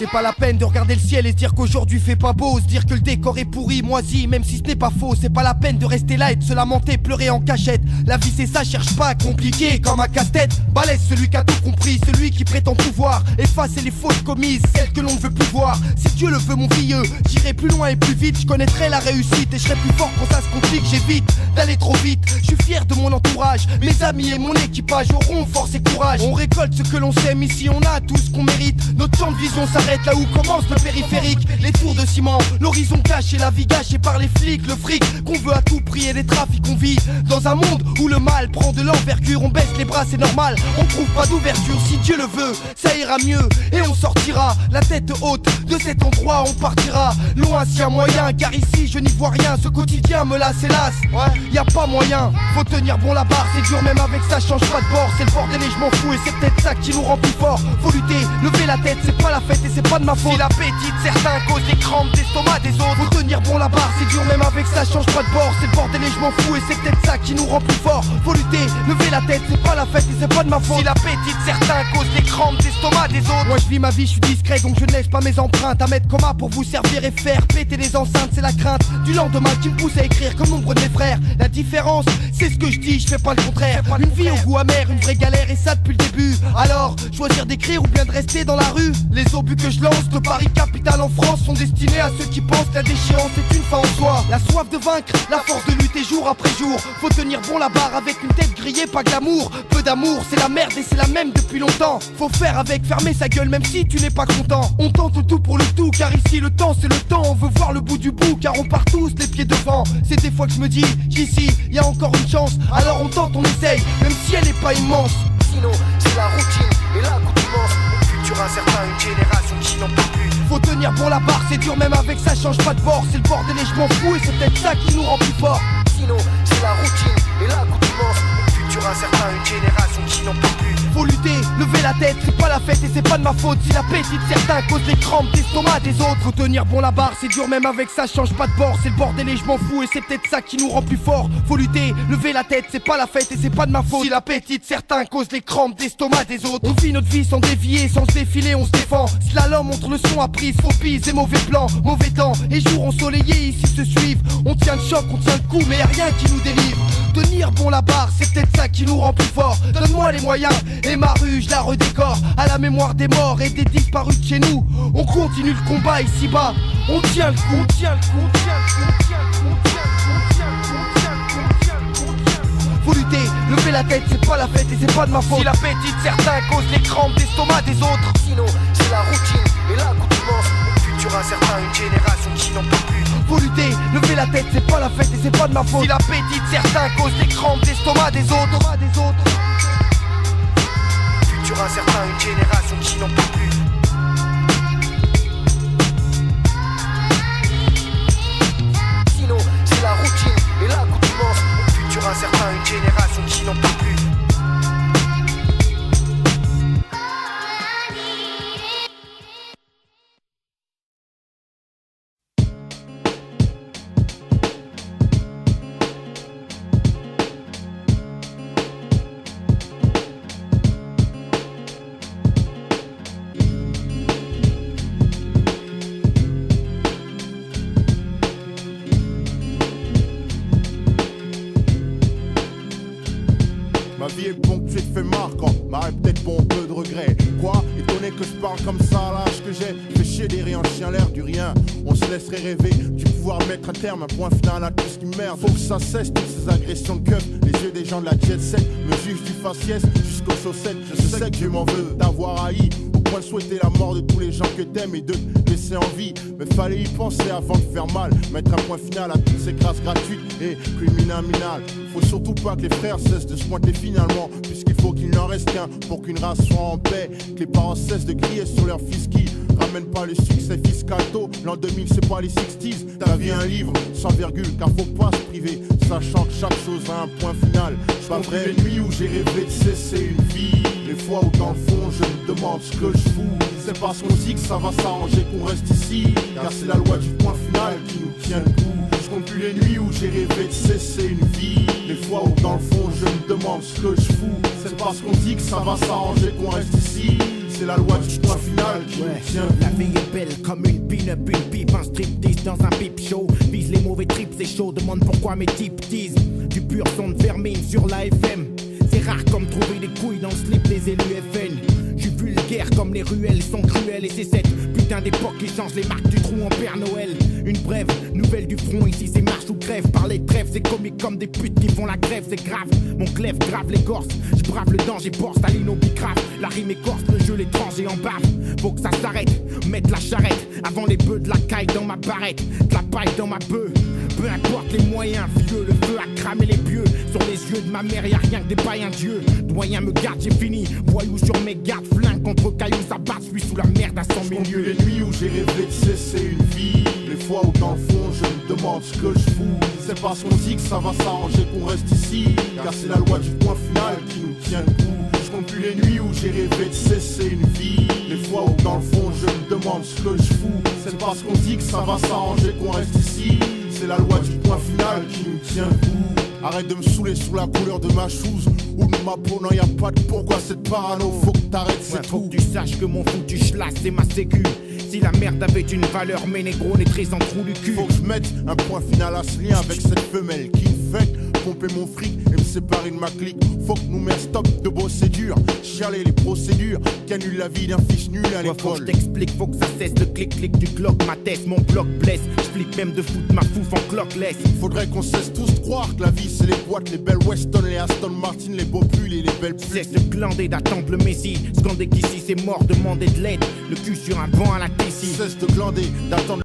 C'est pas la peine de regarder le ciel et se dire qu'aujourd'hui fait pas beau, se dire que le décor est pourri, moisi, même si ce n'est pas faux. C'est pas la peine de rester là et de se lamenter, pleurer en cachette. La vie c'est ça, cherche pas à compliquer comme un casse-tête. Balèze celui qui a tout compris, celui qui prétend pouvoir effacer les fautes commises, celles que l'on ne veut plus voir. Si Dieu le veut mon vieux, j'irai plus loin et plus vite. Je connaîtrai la réussite et je serai plus fort quand ça se complique. J'évite d'aller trop vite, je suis fier de mon entourage. Mes amis et mon équipage auront force et courage. On récolte ce que l'on sème, ici on a tout ce qu'on mérite. Notre champ de vision s'arrête là où commence le périphérique. Les tours de ciment, l'horizon caché, la vie gâchée par les flics. Le fric qu'on veut à tout prix et les trafics. On vit dans un monde où le mal prend de l'envergure. On baisse les bras, c'est normal, on trouve pas d'ouverture. Si Dieu le veut, ça ira mieux et on sortira la tête haute de cet endroit. On partira loin s'il y a moyen, car ici je n'y vois rien. Ce quotidien me lasse hélas, y a pas moyen. Faut tenir bon la barre, c'est dur même avec ça, change pas de bord. C'est le bordel et je m'en fous et c'est peut-être ça qui nous rend plus fort. Faut lutter, lever la tête, c'est pas la fête et c'est pas de ma faute. Si l'appétit de certains cause les crampes d'estomac des autres. Faut tenir bon la barre, c'est dur même avec ça, change pas de bord. C'est le bordel et je m'en fous et c'est peut-être ça qui nous rend plus fort. Faut lutter, lever la tête, c'est pas la fête et c'est pas de ma faute. Si l'appétit de certains cause les crampes d'estomac des autres. Moi je vis ma vie, je suis discret donc je ne laisse pas mes empreintes. À mettre coma pour vous servir et faire péter les enceintes. C'est la crainte du lendemain qui me pousse à écrire comme nombre de mes frères. La différence, c'est ce que je dis, je fais pas le contraire. Une vie au goût amer, une vraie galère et ça depuis le début. Alors, choisir d'écrire ou bien de rester dans la rue. Les obus que je lance de Paris capitale en France sont destinés à ceux qui pensent que la déchéance est une fin en soi. La soif de vaincre, la force de lutter jour après jour. Faut tenir bon la barre avec une tête grillée, pas glamour. Peu d'amour, c'est la merde et c'est la même depuis longtemps. Faut faire avec, fermer sa gueule même si tu n'es pas content. On tente tout pour le tout car ici le temps c'est le temps. On veut voir le bout du bout car on part tous les pieds devant. C'est des fois que je me dis qu'ici y a encore une chance. Alors on tente, on essaye, même si elle est pas immense. Sinon c'est la routine et l'accoutumance. Au futur incertain, une génération qui n'en peut plus. Faut tenir bon la barre, c'est dur même avec ça, change pas de bord. C'est le bordel et je m'en fous et c'est peut-être ça qui nous rend plus fort. Sinon c'est la routine et l'accoutumance. Au futur incertain, une génération qui n'en peut plus. Faut lutter, lever la tête, c'est pas la fête et c'est pas de ma faute. Si l'appétit de certains cause les crampes d'estomac des autres. Faut tenir bon la barre, c'est dur même avec ça, change pas de bord. C'est le bordel et je m'en fous et c'est peut-être ça qui nous rend plus fort. Faut lutter, lever la tête, c'est pas la fête et c'est pas de ma faute. Si l'appétit de certains cause les crampes d'estomac des autres. On vit notre vie sans dévier, sans se défiler, on se défend. Slalom montre le son à prise, faux pise et mauvais plan. Mauvais temps et jours ensoleillés ici se suivent. On tient le choc, on tient le coup mais y'a rien qui nous délivre. Tenir bon la barre, c'est peut-être ça qui nous rend plus fort. Donne-moi les moyens et ma rue je la redécore. À la mémoire des morts et des disparus de chez nous. On continue le combat ici-bas. On tient le coup, on tient le coup, on tient le coup, on tient le coup, on tient le coup, on tient le coup, on tient le coup, on tient le coup. Faut lutter, lever la tête, c'est pas la fête et c'est pas de ma faute. Si l'appétit de certains cause les crampes d'estomac des autres. Sinon c'est la routine et l'accoutumance. Au futur incertain, une génération qui n'en peut plus. Faut lutter, lever la tête, c'est pas la fête et c'est pas de ma faute. Si l'appétit de certains cause les crampes d'estomac des autres. Futur incertain, une génération qui n'en peut plus. Sinon c'est la routine et l'accoutumance. Au futur incertain, une génération qui n'en peut plus. Ma vie est ponctuée de faits marquants, m'arrête peut-être pour un peu de regret. Quoi? Étonné que je parle comme ça à l'âge que j'ai. Fait chier des riens, chien l'air du rien. On se laisserait rêver du pouvoir mettre à terme un point final à tout ce qui merde. Faut que ça cesse toutes ces agressions de keuf. Les yeux des gens de la jet set me jugent du faciès jusqu'aux chaussettes. Je sais que Dieu m'en veut d'avoir haï au point de souhaiter la mort de tous les gens que t'aimes et de te laisser en vie. Mais fallait y penser avant de faire mal. Mettre un point final à toutes ces grâces gratuites et criminales. Faut surtout pas que les frères cessent de se pointer finalement, puisqu'il faut qu'il n'en reste qu'un pour qu'une race soit en paix. Que les parents cessent de crier sur leur fils qui ramène pas le succès fiscal tôt. L'an 2000 c'est pas les 60s. Ta vie un livre sans virgule, car faut pas se priver, sachant que chaque chose a un point final. C'est pas vrai les nuits où j'ai rêvé de cesser une vie. Les fois où dans le fond je me demande ce que je fous. C'est parce qu'on dit que ça va s'arranger qu'on reste ici, car c'est la loi du point final qui nous tient le coup. Je compte plus les nuits où j'ai rêvé de cesser une vie. Les fois où dans le fond je me demande ce que je fous. C'est parce qu'on dit que ça va s'arranger qu'on reste ici. c'est la loi du point final qui nous tient. La vie est belle comme une pin-up, une pipe, un striptease dans un pipe show. Vise les mauvais trips, c'est chaud, demande pourquoi mes types disent. Du pur son de vermine sur la FM. C'est rare comme trouver des couilles dans le slip des élus FN. J'suis vulgaire comme les ruelles sont cruelles. Et c'est cette putain d'époque qui change les marques du trou en Père Noël. Une brève nouvelle du front, ici c'est marche ou crève. Par les trêves, c'est comique comme des putes qui font la grève, c'est grave. Mon clève grave l'écorce, j'brave le danger, borse, Staline au bicrave. La rime écorce, le jeu l'étranger en bave. Faut que ça s'arrête, mettre la charrette. Avant les bœufs de la caille dans ma barrette, de la paille dans ma bœuf. Peu importe les moyens, vieux, le feu a cramé les pieux. Sur les yeux de ma mère, y'a rien que des païens dieux. Doyen me garde, j'ai fini. Voyou sur mes gardes, flingue contre cailloux, ça bat, j'suis sous la merde à 100 000 lieues. Les nuits où j'ai rêvé de cesser une vie, les fois où dans le fond je me demande ce que je fous. C'est parce qu'on dit que ça va s'arranger qu'on reste ici, car c'est la loi du point final qui nous tient debout. Je compte plus les nuits où j'ai rêvé de cesser une vie, les fois où dans le fond je me demande ce que je fous. C'est parce qu'on dit que ça va s'arranger qu'on reste ici, c'est la loi du point final qui nous tient debout. Arrête de me saouler sous la couleur de ma chose ou de ma peau, non y'a pas de pourquoi cette parano. Faut que t'arrêtes, c'est Faut tout. que tu saches que mon foutu schlass c'est ma sécu. Si la merde avait une valeur, mes négros naîtraient en trou du cul. Faut que je mette un point final à ce lien avec cette femelle qui me fait pomper mon fric et me séparer de ma clique. Faut que nous mettre stop de bosser dur, chialer les procédures qui annulent la vie d'un fils nul à Faut que je l'école. t'explique, faut que ça cesse le clic-clic du clock. Ma tête, mon bloc blesse. J'flippe même de foutre ma fouf en clock-less. Faudrait qu'on cesse tous de croire que la vie c'est les boîtes, les belles Weston, les Aston Martin, les beaux pulls et les belles pulls. Cesse de glander, d'attendre le messie. Scander qu'ici c'est mort, demander de l'aide. Le cul sur un banc à la Tessie. Cesse de glander, d'attendre